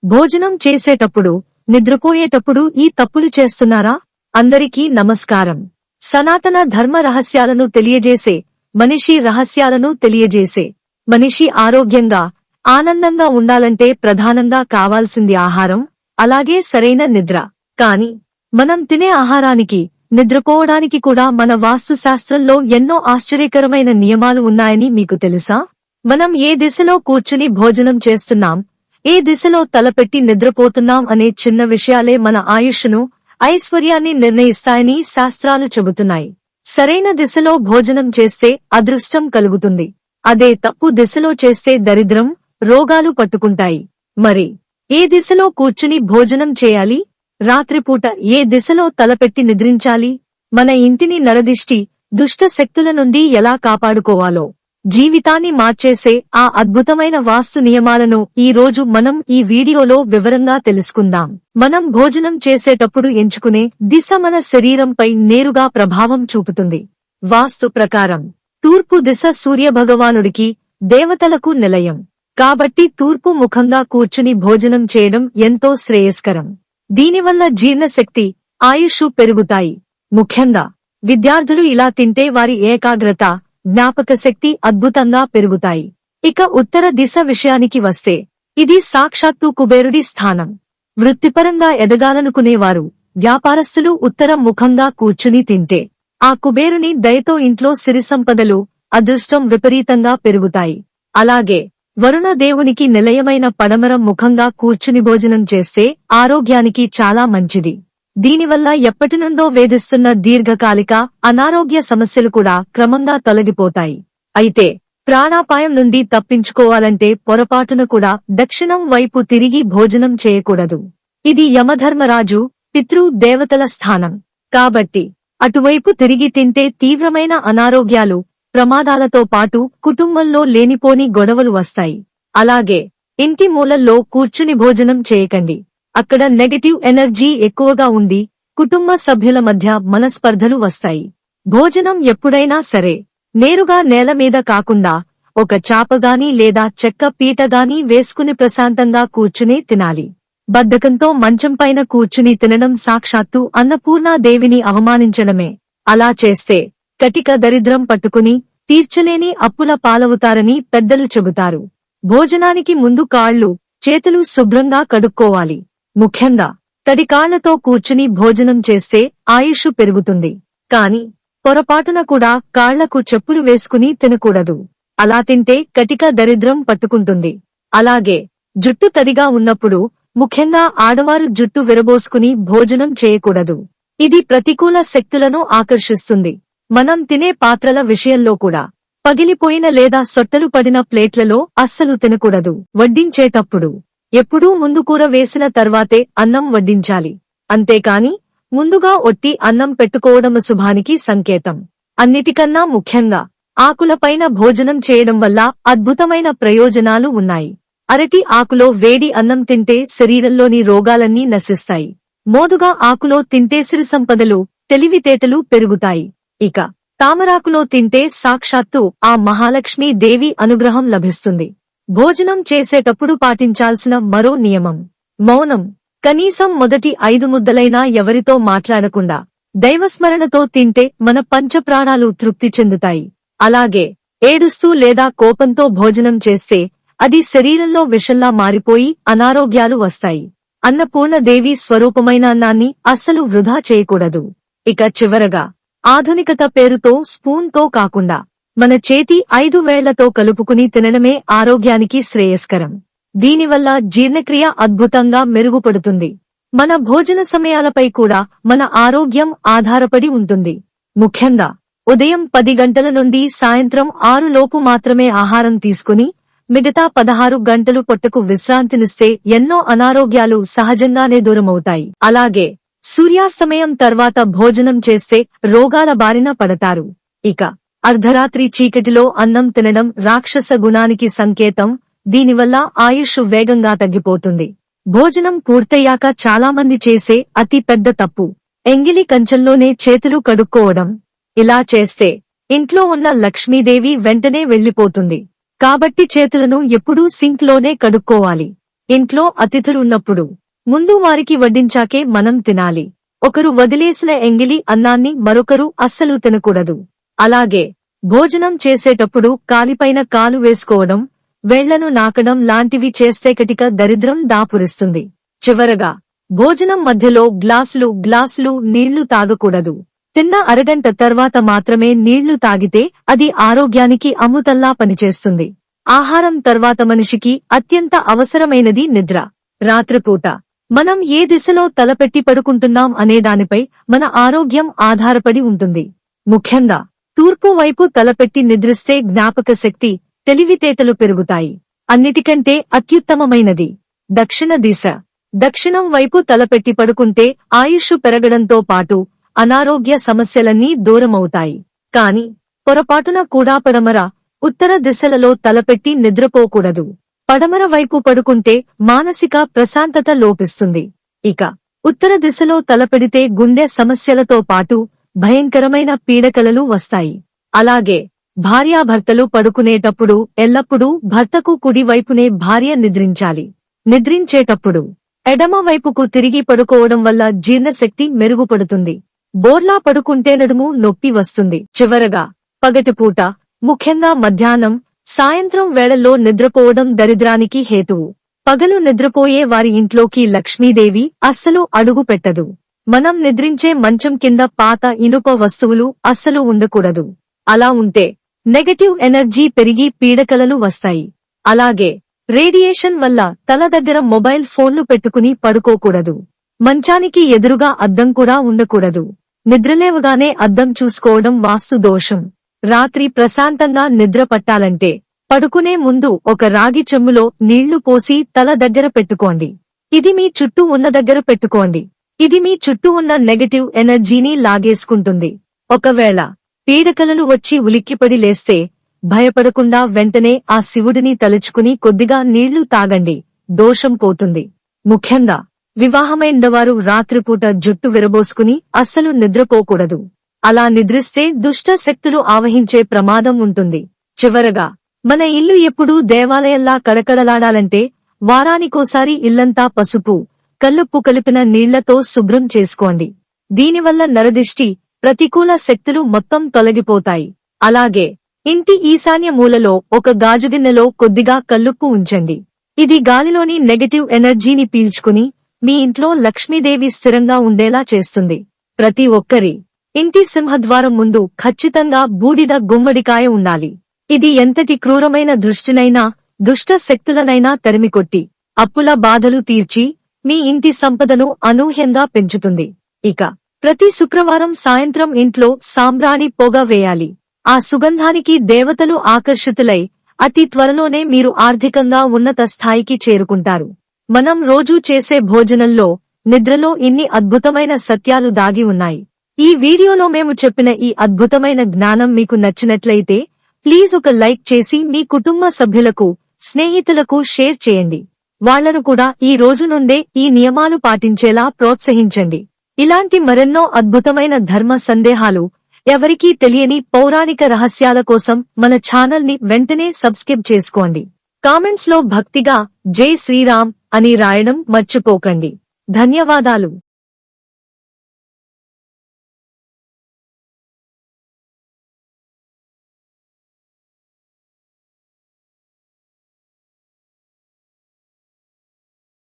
భోజనం చేసేటప్పుడు, నిద్రపోయేటప్పుడు ఈ తప్పులు చేస్తున్నారా? అందరికీ నమస్కారం. సనాతన ధర్మ రహస్యాలను తెలియజేసే, మనిషి రహస్యాలను తెలియజేసే, మనిషి ఆరోగ్యంగా, ఆనందంగా ఉండాలంటే ప్రధానంగా కావాల్సింది ఆహారం, అలాగే సరైన నిద్ర. కాని మనం తినే ఆహారానికి, నిద్రపోవడానికి కూడా మన వాస్తుశాస్త్రంలో ఎన్నో ఆశ్చర్యకరమైన నియమాలు ఉన్నాయని మీకు తెలుసా? మనం ఏ దిశలో కూర్చుని భోజనం చేస్తున్నాం, ఏ దిశలో తలపెట్టి నిద్రపోతున్నాం అనే చిన్న విషయాలే మన ఆయుష్ను, ఐశ్వర్యాన్ని నిర్ణయిస్తాయని శాస్త్రాలు చెబుతున్నాయి. సరైన దిశలో భోజనం చేస్తే అదృష్టం కలుగుతుంది. అదే తప్పు దిశలో చేస్తే దరిద్రం, రోగాలు పట్టుకుంటాయి. మరి ఏ దిశలో కూర్చుని భోజనం చేయాలి? రాత్రిపూట ఏ దిశలో తలపెట్టి నిద్రించాలి? మన ఇంటిని నరదిష్టి, దుష్ట శక్తుల నుండి ఎలా కాపాడుకోవాలో, జీవితాన్ని మార్చేసే ఆ అద్భుతమైన వాస్తు నియమాలను ఈ రోజు మనం ఈ వీడియోలో వివరంగా తెలుసుకుందాం. మనం భోజనం చేసేటప్పుడు ఎంచుకునే దిశ మన శరీరంపై నేరుగా ప్రభావం చూపుతుంది. వాస్తు ప్రకారం తూర్పు దిశ సూర్యభగవానుడికి, దేవతలకు నిలయం. కాబట్టి తూర్పు ముఖంగా కూర్చుని భోజనం చేయడం ఎంతో శ్రేయస్కరం. దీనివల్ల జీర్ణశక్తి, ఆయుష్ పెరుగుతాయి. ముఖ్యంగా విద్యార్థులు ఇలా తింటే వారి ఏకాగ్రత, జ్ఞాపక శక్తి అద్భుతంగా పెరుగుతాయి. ఇక ఉత్తర దిశ విషయానికి వస్తే, ఇది సాక్షాత్తు కుబేరుడి స్థానం. వృత్తిపరంగా ఎదగాలనుకునేవారు, వ్యాపారస్తులు ఉత్తరం ముఖంగా కూర్చుని తింటే, ఆ కుబేరుని దయతో ఇంట్లో సిరిసంపదలు, అదృష్టం విపరీతంగా పెరుగుతాయి. అలాగే వరుణ దేవునికి నిలయమైన పడమరం ముఖంగా కూర్చుని భోజనం చేస్తే ఆరోగ్యానికి చాలా మంచిది. దీనివల్ల ఎప్పటినుండో వేధిస్తున్న దీర్ఘకాలిక అనారోగ్య సమస్యలు కూడా క్రమంగా తొలగిపోతాయి. అయితే ప్రాణాపాయం నుండి తప్పించుకోవాలంటే పొరపాటున కూడా దక్షిణం వైపు తిరిగి భోజనం చేయకూడదు. ఇది యమధర్మరాజు, పితృ దేవతల స్థానం. కాబట్టి అటువైపు తిరిగి తింటే తీవ్రమైన అనారోగ్యాలు, ప్రమాదాలతో పాటు కుటుంబంలో లేనిపోని గొడవలు వస్తాయి. అలాగే ఇంటి మూలల్లో కూర్చుని భోజనం చేయకండి. అక్కడ నెగటివ్ ఎనర్జీ ఎక్కువగా ఉండి కుటుంబ సభ్యుల మధ్య మనస్పర్ధలు వస్తాయి. భోజనం ఎప్పుడైనా సరే నేరుగా నేల మీద కాకుండా ఒక చాపగాని లేదా చెక్క పీటగాని వేసుకుని ప్రశాంతంగా కూర్చునే తినాలి. బద్ధకంతో మంచంపైన కూర్చుని తినడం సాక్షాత్తు అన్నపూర్ణాదేవిని అవమానించడమే. అలా చేస్తే కటిక దరిద్రం పట్టుకుని తీర్చలేని అప్పుల పాలవుతారని పెద్దలు చెబుతారు. భోజనానికి ముందు కాళ్లు, చేతులు శుభ్రంగా కడుక్కోవాలి. ముఖ్యంగా తడికాళ్లతో కూర్చుని భోజనం చేస్తే ఆయుష్ పెరుగుతుంది. కాని పొరపాటున కూడా కాళ్లకు చెప్పులు వేసుకుని తినకూడదు. అలా తింటే కటిక దరిద్రం పట్టుకుంటుంది. అలాగే జుట్టు తడిగా ఉన్నప్పుడు, ముఖ్యంగా ఆడవారు జుట్టు విరబోసుకుని భోజనం చేయకూడదు. ఇది ప్రతికూల శక్తులను ఆకర్షిస్తుంది. మనం తినే పాత్రల విషయంలో కూడా పగిలిపోయిన లేదా సొట్టలు పడిన ప్లేట్లలో అస్సలు తినకూడదు. వడ్డించేటప్పుడు ఎప్పుడూ ముందు కూర వేసిన తర్వాతే అన్నం వడ్డించాలి. అంతేకాని ముందుగా ఒట్టి అన్నం పెట్టుకోవడం శుభానికి సంకేతం. అన్నిటికన్నా ముఖ్యంగా ఆకులపైన భోజనం చేయడం వల్ల అద్భుతమైన ప్రయోజనాలు ఉన్నాయి. అరటి ఆకులో వేడి అన్నం తింటే శరీరంలోని రోగాలన్నీ నశిస్తాయి. మోదుగా ఆకులో తింటే సిరి సంపదలు, తెలివితేటలు పెరుగుతాయి. ఇక తామరాకులో తింటే సాక్షాత్తు ఆ మహాలక్ష్మీ దేవి అనుగ్రహం లభిస్తుంది. భోజనం చేసేటప్పుడు పాటించాల్సిన మరో నియమం మౌనం. కనీసం మొదటి 5 ముద్దలైనా ఎవరితో మాట్లాడకుండా దైవస్మరణతో తింటే మన పంచప్రాణాలు తృప్తి చెందుతాయి. అలాగే ఏడుస్తూ లేదా కోపంతో భోజనం చేస్తే అది శరీరంలో విషంలా మారిపోయి అనారోగ్యాలు వస్తాయి. అన్నపూర్ణదేవి స్వరూపమైన అన్నాన్ని అస్సలు వృధా చేయకూడదు. ఇక చివరగా ఆధునికత పేరుతో స్పూన్తో కాకుండా మన చేతి 5 వేళ్లతో కలుపుకుని తినడమే ఆరోగ్యానికి శ్రేయస్కరం. దీనివల్ల జీర్ణక్రియ అద్భుతంగా మెరుగుపడుతుంది. మన భోజన సమయాలపై కూడా మన ఆరోగ్యం ఆధారపడి ఉంటుంది. ముఖ్యంగా ఉదయం 10 గంటల నుండి సాయంత్రం 6 లోపు మాత్రమే ఆహారం తీసుకుని మిగతా 16 గంటలు పొట్టకు విశ్రాంతినిస్తే ఎన్నో అనారోగ్యాలు సహజంగానే దూరమవుతాయి. అలాగే సూర్యాస్తమయం తర్వాత భోజనం చేస్తే రోగాల బారిన పడతారు. ఇక అర్ధరాత్రి చీకటిలో అన్నం తినడం రాక్షస గుణానికి సంకేతం. దీనివల్ల ఆయుష్ వేగంగా తగ్గిపోతుంది. భోజనం పూర్తయ్యాక చాలామంది చేసే అతి పెద్ద తప్పు ఎంగిలి కంచంలోనే చేతులు కడుక్కోవడం. ఇలా చేస్తే ఇంట్లో ఉన్న లక్ష్మీదేవి వెంటనే వెళ్లిపోతుంది. కాబట్టి చేతులను ఎప్పుడూ సింక్ లోనే కడుక్కోవాలి. ఇంట్లో అతిథులున్నప్పుడు ముందు వారికి వడ్డించాకే మనం తినాలి. ఒకరు వదిలేసిన ఎంగిలి అన్నాన్ని మరొకరు అస్సలు తినకూడదు. అలాగే భోజనం చేసేటప్పుడు కాలిపైన కాలు వేసుకోవడం, వేళ్లను నాకడం లాంటివి చేస్తే కటిక దరిద్రం దాపురిస్తుంది. చివరగా భోజనం మధ్యలో గ్లాసులు నీళ్లు తాగకూడదు. తిన్న అరగంట తర్వాత మాత్రమే నీళ్లు తాగితే అది ఆరోగ్యానికి అమృతంలా పనిచేస్తుంది. ఆహారం తర్వాత మనిషికి అత్యంత అవసరమైనది నిద్ర. రాత్రిపూట మనం ఏ దిశలో తలపెట్టి పడుకుంటున్నాం అనేదానిపై మన ఆరోగ్యం ఆధారపడి ఉంటుంది. ముఖ్యంగా తూర్పు వైపు తలపెట్టి నిద్రిస్తే జ్ఞాపక శక్తి, తెలివితేటలు పెరుగుతాయి. అన్నిటికంటే అత్యుత్తమమైనది దక్షిణ దిశ. దక్షిణం వైపు తలపెట్టి పడుకుంటే ఆయుష్షు పెరగడంతో పాటు అనారోగ్య సమస్యలన్నీ దూరమవుతాయి. కాని పొరపాటున కూడా పడమర, ఉత్తర దిశలలో తలపెట్టి నిద్రపోకూడదు. పడమర వైపు పడుకుంటే మానసిక ప్రశాంతత లోపిస్తుంది. ఇక ఉత్తర దిశలో తలపెడితే గుండె సమస్యలతో పాటు భయంకరమైన పీడకలలు వస్తాయి. అలాగే భార్యాభర్తలు పడుకునేటప్పుడు ఎల్లప్పుడూ భర్తకు కుడి వైపునే భార్య నిద్రించాలి. నిద్రించేటప్పుడు ఎడమ వైపుకు తిరిగి పడుకోవడం వల్ల జీర్ణశక్తి మెరుగుపడుతుంది. బోర్లా పడుకుంటే నడుము నొప్పి వస్తుంది. చివరగా పగటిపూట, ముఖ్యంగా మధ్యాహ్నం, సాయంత్రం వేళల్లో నిద్రపోవడం దరిద్రానికి హేతువు. పగలు నిద్రపోయే వారి ఇంట్లోకి లక్ష్మీదేవి అస్సలు అడుగు పెట్టదు. మనం నిద్రించే మంచం కింద పాత ఇనుప వస్తువులు అస్సలు ఉండకూడదు. అలా ఉంటే నెగటివ్ ఎనర్జీ పెరిగి పీడకలలు వస్తాయి. అలాగే రేడియేషన్ వల్ల తల దగ్గర మొబైల్ ఫోన్లు పెట్టుకుని పడుకోకూడదు. మంచానికి ఎదురుగా అద్దం కూడా ఉండకూడదు. నిద్రలేవగానే అద్దం చూసుకోవడం వాస్తు దోషం. రాత్రి ప్రశాంతంగా నిద్ర పట్టాలంటే పడుకునే ముందు ఒక రాగి చెంబులో నీళ్లు పోసి తల దగ్గర పెట్టుకోండి. ఇది మీ చుట్టూ ఉన్న దగ్గర పెట్టుకోండి. ఇది మీ చుట్టూ ఉన్న నెగటివ్ ఎనర్జీని లాగేసుకుంటుంది. ఒకవేళ పీడకలలు వచ్చి ఉలిక్కిపడి లేస్తే భయపడకుండా వెంటనే ఆ శివుడిని తలుచుకుని కొద్దిగా నీళ్లు తాగండి. దోషం పోతుంది. ముఖ్యంగా వివాహమైనవారు రాత్రిపూట జుట్టు విరబోసుకుని అస్సలు నిద్రపోకూడదు. అలా నిద్రిస్తే దుష్ట శక్తులు ఆవహించే ప్రమాదం ఉంటుంది. చివరగా మన ఇల్లు ఎప్పుడూ దేవాలయంలా కళకళలాడాలంటే వారానికోసారి ఇల్లంతా పసుపు, కల్లుప్పు కలిపిన నీళ్లతో శుభ్రం చేసుకోండి. దీనివల్ల నరదిష్టి, ప్రతికూల శక్తులు మొత్తం తొలగిపోతాయి. అలాగే ఇంటి ఈశాన్య మూలలో ఒక గాజుగిన్నెలో కొద్దిగా కల్లుప్పు ఉంచండి. ఇది గాలిలోని నెగటివ్ ఎనర్జీని పీల్చుకుని మీ ఇంట్లో లక్ష్మీదేవి స్థిరంగా ఉండేలా చేస్తుంది. ప్రతి ఒక్కరి ఇంటి సింహద్వారం ముందు ఖచ్చితంగా బూడిద గుమ్మడికాయ ఉండాలి. ఇది ఎంతటి క్రూరమైన దృష్టినైనా, దుష్ట శక్తులనైనా తరిమికొట్టి అప్పుల బాధలు తీర్చి మీ ఇంటి సంపదను అనూహ్యంగా పెంచుతుంది. ఇక ప్రతి శుక్రవారం సాయంత్రం ఇంట్లో సాంబ్రాణి పొగ వేయాలి. ఆ సుగంధానికి దేవతలు ఆకర్షితులై అతి త్వరలోనే మీరు ఆర్థికంగా ఉన్నత స్థాయికి చేరుకుంటారు. మనం రోజూ చేసే భోజనంలో, నిద్రలో ఇన్ని అద్భుతమైన సత్యాలు దాగి ఉన్నాయి. ఈ వీడియోలో మేము చెప్పిన ఈ అద్భుతమైన జ్ఞానం మీకు నచ్చినట్లయితే ప్లీజ్ ఒక లైక్ చేసి మీ కుటుంబ సభ్యులకు, స్నేహితులకు షేర్ చేయండి. వాళ్లను కూడా ఈ రోజు నుండే ఈ నియమాలు పాటించేలా ప్రోత్సహించండి. ఇలాంటి మరెన్నో అద్భుతమైన ధర్మ సందేహాలు, ఎవరికీ తెలియని పౌరాణిక రహస్యాల కోసం మన ఛానల్ ని వెంటనే సబ్స్క్రైబ్ చేసుకోండి. కామెంట్స్ లో భక్తిగా జై శ్రీరామ్ అని రాయడం మర్చిపోకండి. ధన్యవాదాలు.